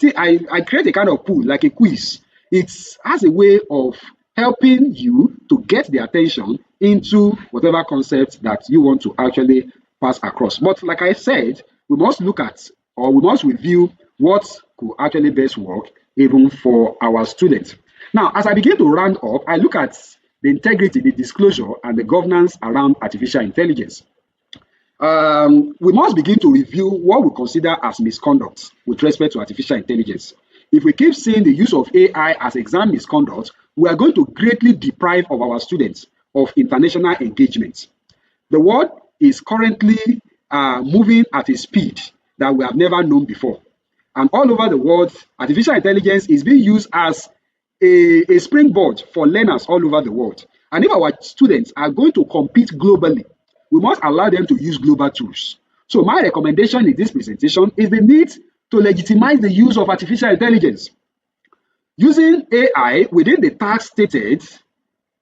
create a kind of pool, like a quiz. It's as a way of helping you to get the attention into whatever concept that you want to actually pass across. But like I said, we must look at, or we must review what could actually best work even for our students. Now, as I begin to round up, I look at the integrity, the disclosure, and the governance around artificial intelligence. We must begin to review what we consider as misconduct with respect to artificial intelligence. If we keep seeing the use of AI as exam misconduct, we are going to greatly deprive of our students of international engagement. The world is currently moving at a speed that we have never known before. And all over the world, artificial intelligence is being used as a springboard for learners all over the world. And if our students are going to compete globally, we must allow them to use global tools. So my recommendation in this presentation is the need to legitimize the use of artificial intelligence. Using AI within the task stated,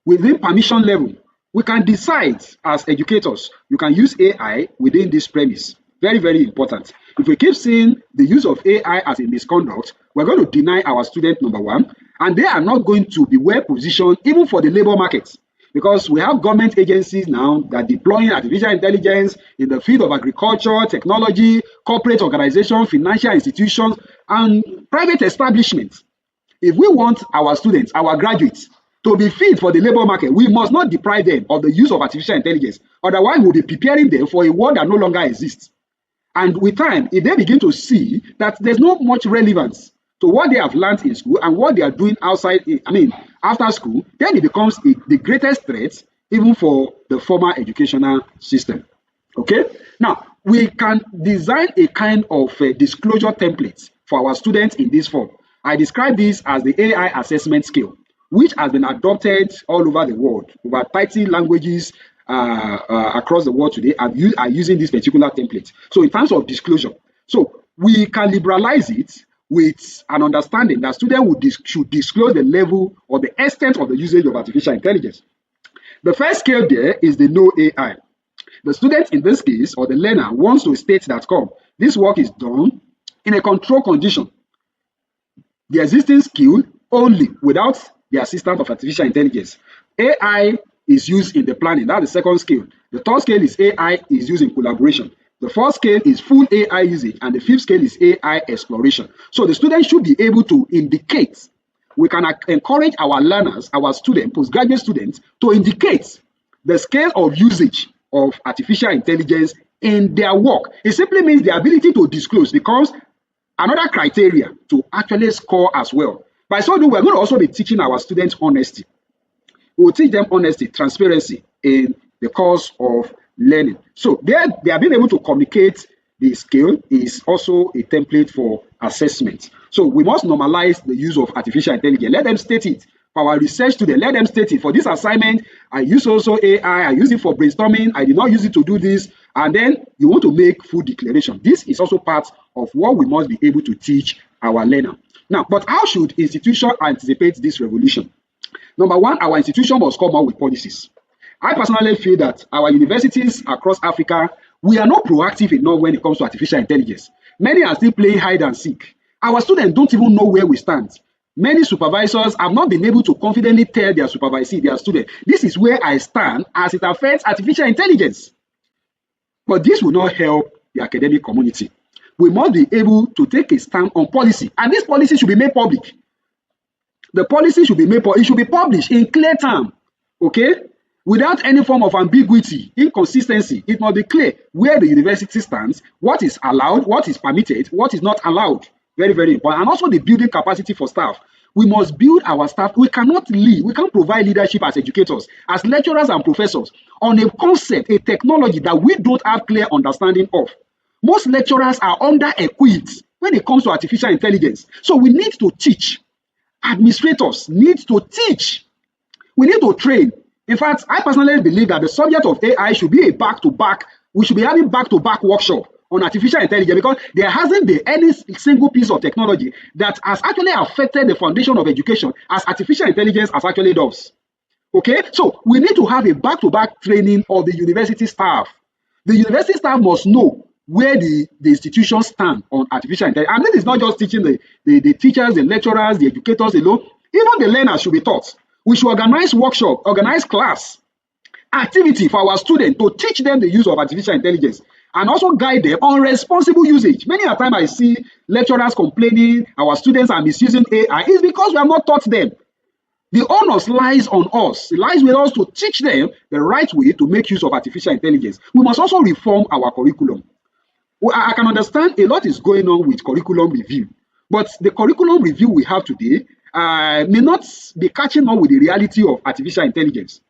within permission level, we can decide as educators, you can use AI within this premise. Very, very important. If we keep seeing the use of AI as a misconduct, we're going to deny our students, number one, and they are not going to be well positioned even for the labor market. Because we have government agencies now that are deploying artificial intelligence in the field of agriculture, technology, corporate organizations, financial institutions, and private establishments. If we want our students, our graduates, to be fit for the labor market, we must not deprive them of the use of artificial intelligence. Otherwise, we'll be preparing them for a world that no longer exists. And with time, if they begin to see that there's not much relevance to what they have learned in school and what they are doing outside, after school, then it becomes the greatest threat even for the formal educational system. Okay? Now, we can design a kind of disclosure template for our students in this form. I describe this as the AI assessment scale, which has been adopted all over the world. Over 30 languages across the world today are using this particular template. So in terms of disclosure, so we can liberalize it with an understanding that students should disclose the level or the extent of the usage of artificial intelligence. The first scale there is the no AI. The student in this case, or the learner, wants to state that, this work is done in a control condition, the existing skill only, without the assistance of artificial intelligence. AI is used in the planning. That's the second scale. The third scale is AI is used in collaboration. The fourth scale is full AI usage, and the fifth scale is AI exploration. So the student should be able to indicate. We can encourage our learners, our students, postgraduate students, to indicate the scale of usage of artificial intelligence in their work. It simply means the ability to disclose becomes another criteria to actually score as well. By so doing, we're going to also be teaching our students honesty. We'll teach them honesty, transparency in the course of learning. So they are being able to communicate the skill is also a template for assessment. So we must normalize the use of artificial intelligence. Let them state it. For our research students, let them state it. For this assignment, I use also AI. I use it for brainstorming. I did not use it to do this. And then you want to make full declaration. This is also part of what we must be able to teach our learner. Now, but how should institutions anticipate this revolution? Number one, our institution must come out with policies. I personally feel that our universities across Africa, we are not proactive enough when it comes to artificial intelligence. Many are still playing hide and seek. Our students don't even know where we stand. Many supervisors have not been able to confidently tell their supervisee, their student, this is where I stand as it affects artificial intelligence. But this will not help the academic community. We must be able to take a stand on policy, and this policy should be made public. The policy should be made public. It should be published in clear terms, okay? Without any form of ambiguity, inconsistency. It must be clear where the university stands, what is allowed, what is permitted, what is not allowed. Very, very important. And also the building capacity for staff. We must build our staff. We cannot lead. We can't provide leadership as educators, as lecturers and professors on a concept, a technology that we don't have clear understanding of. Most lecturers are under-equipped when it comes to artificial intelligence. So we need to teach. Administrators need to teach. We need to train. In fact, I personally believe that the subject of AI should be a back-to-back. We should be having back-to-back workshop on artificial intelligence, because there hasn't been any single piece of technology that has actually affected the foundation of education as artificial intelligence has actually does. Okay, so we need to have a back-to-back training of the university staff. The university staff must know where the institutions stand on artificial intelligence. And this is not just teaching the teachers, the lecturers, the educators alone. Even the learners should be taught. We should organize workshop, organize class, activity for our students to teach them the use of artificial intelligence and also guide them on responsible usage. Many a time I see lecturers complaining our students are misusing AI. It's because we have not taught them. The onus lies on us. It lies with us to teach them the right way to make use of artificial intelligence. We must also reform our curriculum. Well, I can understand a lot is going on with curriculum review, but the curriculum review we have today may not be catching up with the reality of artificial intelligence.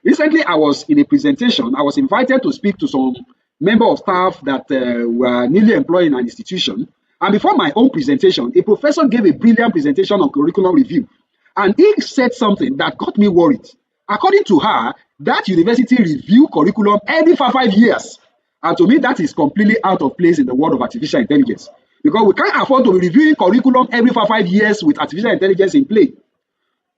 Recently, I was in a presentation. I was invited to speak to some member of staff that were newly employed in an institution. And before my own presentation, a professor gave a brilliant presentation on curriculum review. And he said something that got me worried. According to her, that university review curriculum every 5 years. And to me, that is completely out of place in the world of artificial intelligence. Because we can't afford to be reviewing curriculum every 5 years with artificial intelligence in play.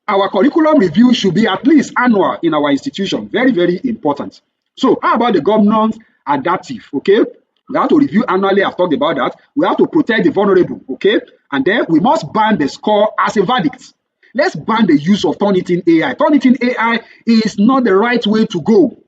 Our curriculum review should be at least annual in our institution. Very, very important. So how about the governance adaptive? Okay, we have to review annually. I've talked about that. We have to protect the vulnerable. Okay, and then we must ban the score as a verdict. Let's ban the use of Turnitin AI. Turnitin AI is not the right way to go.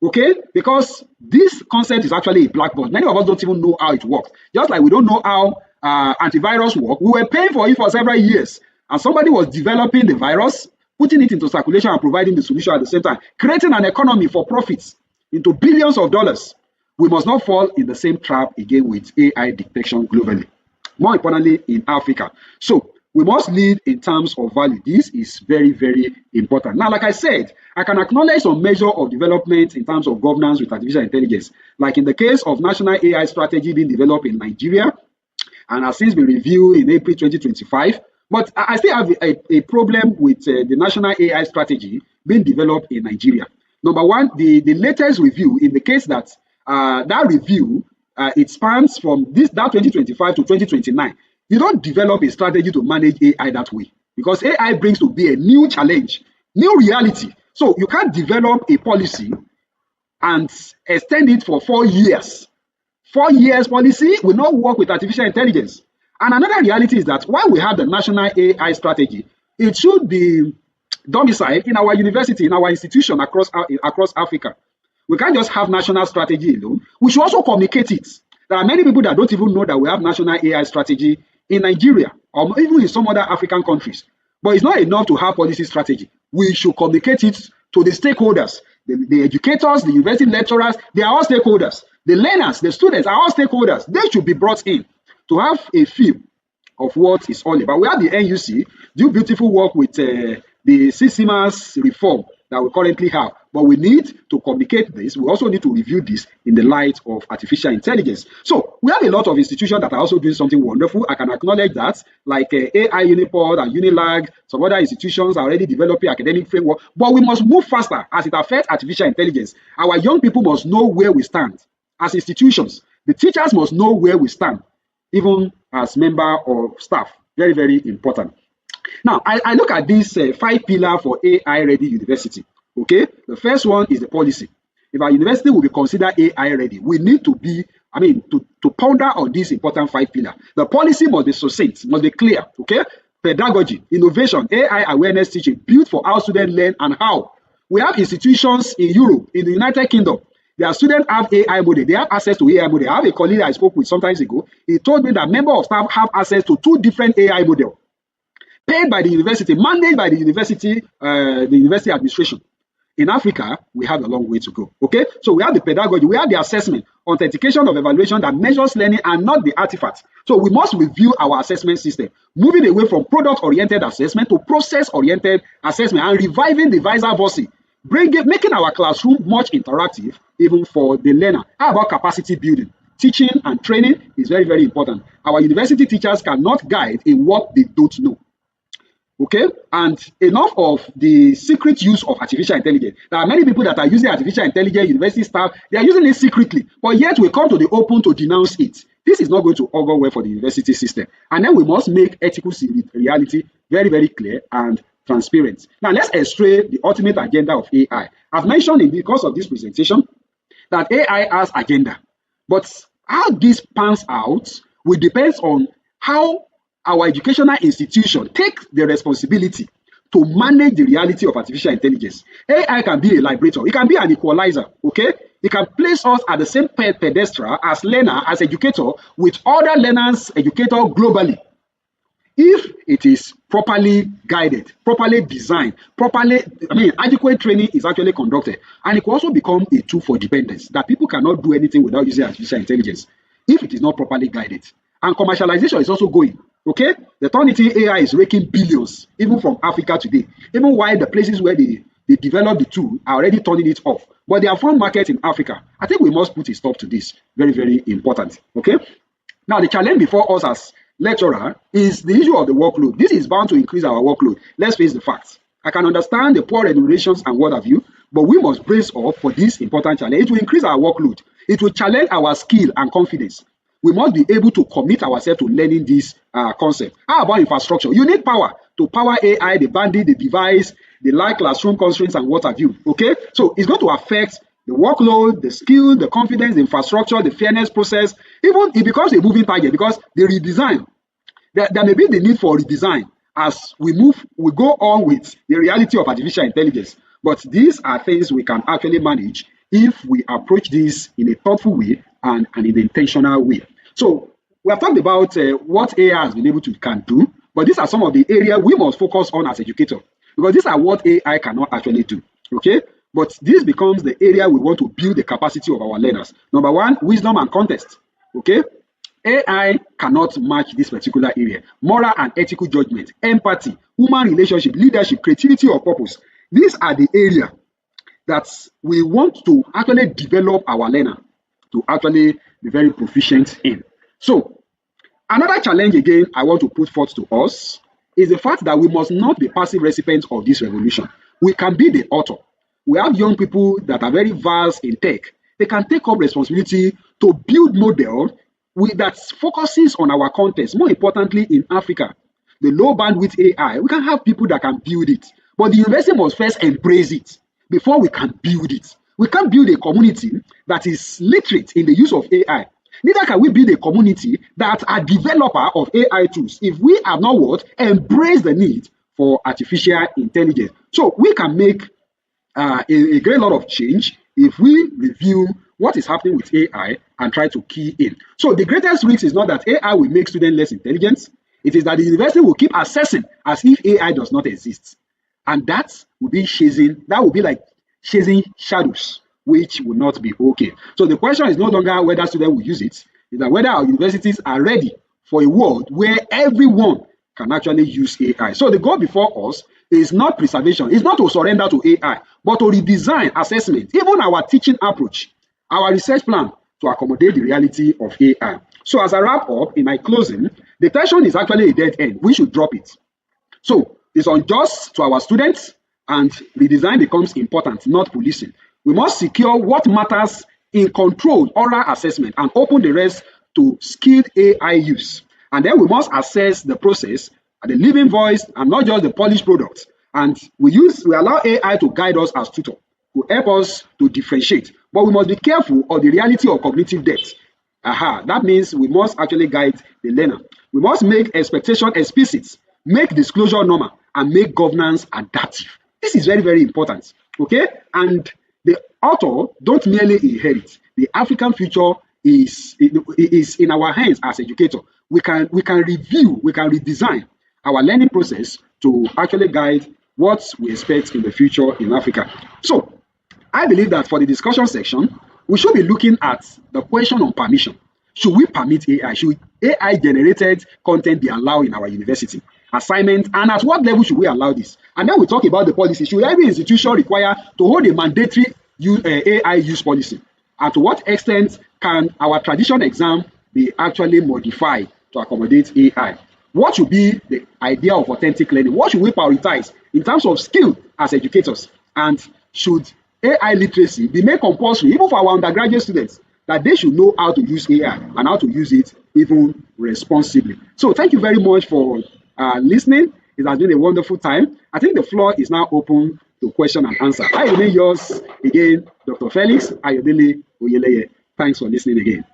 Okay, because this concept is actually a black box. Many of us don't even know how it works. Just like we don't know how antivirus work. We were paying for it for several years, and somebody was developing the virus, putting it into circulation and providing the solution at the same time, creating an economy for profits into billions of dollars. We must not fall in the same trap again with AI detection globally. More importantly, in Africa. So we must lead in terms of value. This is very, very important. Now, like I said, I can acknowledge some measure of development in terms of governance with artificial intelligence. Like in the case of national AI strategy being developed in Nigeria, and has since been reviewed in April 2025. But I still have a problem with the national AI strategy being developed in Nigeria. Number one, the latest review indicates that that review, it spans from that 2025 to 2029. You don't develop a strategy to manage AI that way, because AI brings to be a new challenge, new reality. So you can't develop a policy and extend it for 4 years. 4 years policy will not work with artificial intelligence. And another reality is that while we have the national AI strategy, it should be domiciled in our university, in our institution across Africa. We can't just have national strategy alone. We should also communicate it. There are many people that don't even know that we have national AI strategy in Nigeria or even in some other African countries. But it's not enough to have policy strategy. We should communicate it to the stakeholders. The educators, the university lecturers, they are all stakeholders. The learners, the students are all stakeholders. They should be brought in to have a feel of what it's all about. We have the NUC do beautiful work with the CCMAS reform that we currently have, but we need to communicate this. We also need to review this in the light of artificial intelligence. So we have a lot of institutions that are also doing something wonderful. I can acknowledge that, like AI Unipod and Unilag. Some other institutions are already developing academic framework, but we must move faster as it affects artificial intelligence. Our young people must know where we stand as institutions. The teachers must know where we stand, even as member of staff. Very, very important. Now, I look at this 5 pillars for AI ready university. Okay, the first one is the policy. If our university will be considered AI ready, we need to be, to ponder on these important 5 pillars. The policy must be succinct, must be clear. Okay, pedagogy, innovation, AI awareness teaching, built for how students learn and how. We have institutions in Europe, in the United Kingdom. Their students have AI model. They have access to AI model. I have a colleague I spoke with some time ago. He told me that members of staff have access to 2 different AI models, paid by the university, managed by the university administration. In Africa, we have a long way to go. Okay, so we have the pedagogy, we have the assessment, authentication of evaluation that measures learning and not the artifacts. So we must review our assessment system, moving away from product-oriented assessment to process-oriented assessment and reviving the vice versa, making our classroom much interactive, even for the learner. How about capacity building? Teaching and training is very, very important. Our university teachers cannot guide in what they don't know. Okay, and enough of the secret use of artificial intelligence. There are many people that are using artificial intelligence, university staff, they are using it secretly, but yet we come to the open to denounce it. This is not going to augur well for the university system. And then we must make ethical reality very, very clear and transparent. Now, let's extray the ultimate agenda of AI. I've mentioned in the course of this presentation that AI has agenda, but how this pans out will depend on how our educational institution take the responsibility to manage the reality of artificial intelligence. AI can be a liberator, it can be an equalizer, okay? It can place us at the same pedestal as learner, as educator, with other learners, educators globally. If it is properly guided, properly designed, adequate training is actually conducted, and it can also become a tool for dependence, that people cannot do anything without using artificial intelligence if it is not properly guided. And commercialization is also going. Okay, the Turnitin AI is raking billions, even from Africa today, even while the places where they develop the tool are already turning it off. But they have found market in Africa. I think we must put a stop to this. Very, very important. Okay, now the challenge before us as lecturer is the issue of the workload. This is bound to increase our workload. Let's face the facts. I can understand the poor remunerations and what have you, but we must brace up for this important challenge. It will increase our workload. It will challenge our skill and confidence. We must be able to commit ourselves to learning this concept. How about infrastructure? You need power to power AI, the bandit, the device, the live classroom constraints, and what have you. Okay, so it's going to affect the workload, the skill, the confidence, the infrastructure, the fairness process. Even it becomes a moving target because the redesign, there may be the need for redesign as we go on with the reality of artificial intelligence. But these are things we can actually manage if we approach this in a thoughtful way and in an intentional way. So we have talked about what AI has been able to do, but these are some of the areas we must focus on as educators, because these are what AI cannot actually do. Okay, but this becomes the area we want to build the capacity of our learners. Number one, wisdom and context. Okay, AI cannot match this particular area. Moral and ethical judgment, empathy, human relationship, leadership, creativity or purpose. These are the areas that we want to actually develop our learner to actually be very proficient in. So Another challenge again I want to put forth to us is the fact that we must not be passive recipients of this revolution. We can be the author. We have young people that are very versed in tech. They can take up responsibility to build model that focuses on our context, more importantly in Africa. The low bandwidth AI, we can have people that can build it, but the university must first embrace it before we can build it. We can't build a community that is literate in the use of AI. Neither can we build a community that are developer of AI tools if we have not what embrace the need for artificial intelligence. So we can make a great lot of change if we review what is happening with AI and try to key in. So the greatest risk is not that AI will make students less intelligent. It is that the university will keep assessing as if AI does not exist. And that will be like chasing shadows, which will not be okay. So the question is no longer whether students will use it, it's that whether our universities are ready for a world where everyone can actually use AI. So the goal before us is not preservation, it's not to surrender to AI, but to redesign assessment, even our teaching approach, our research plan to accommodate the reality of AI. So as I wrap up, in my closing, detention is actually a dead end. We should drop it. So it's unjust to our students, and redesign becomes important, not policing. We must secure what matters in controlled oral assessment and open the rest to skilled AI use. And then we must assess the process and the living voice and not just the polished products. And we allow AI to guide us as tutor, to help us to differentiate. But we must be careful of the reality of cognitive depth. That means we must actually guide the learner. We must make expectation explicit, make disclosure normal, and make governance adaptive. This is very, very important. Okay? And the author don't merely inherit. The African future is in our hands as educators. We can review, we can redesign our learning process to actually guide what we expect in the future in Africa. So I believe that for the discussion section, we should be looking at the question on permission. Should we permit AI? Should AI generated content be allowed in our university assignment, and at what level should we allow this? And then we talk about the policy. Should every institution require to hold a mandatory AI use policy? And to what extent can our traditional exam be actually modified to accommodate AI? What should be the idea of authentic learning? What should we prioritize in terms of skill as educators? And should AI literacy be made compulsory, even for our undergraduate students, that they should know how to use AI and how to use it even responsibly? So thank you very much for listening. It has been a wonderful time. I think the floor is now open to question and answer. I remain yours again, Dr. Felix Oyeleye. Thanks for listening again.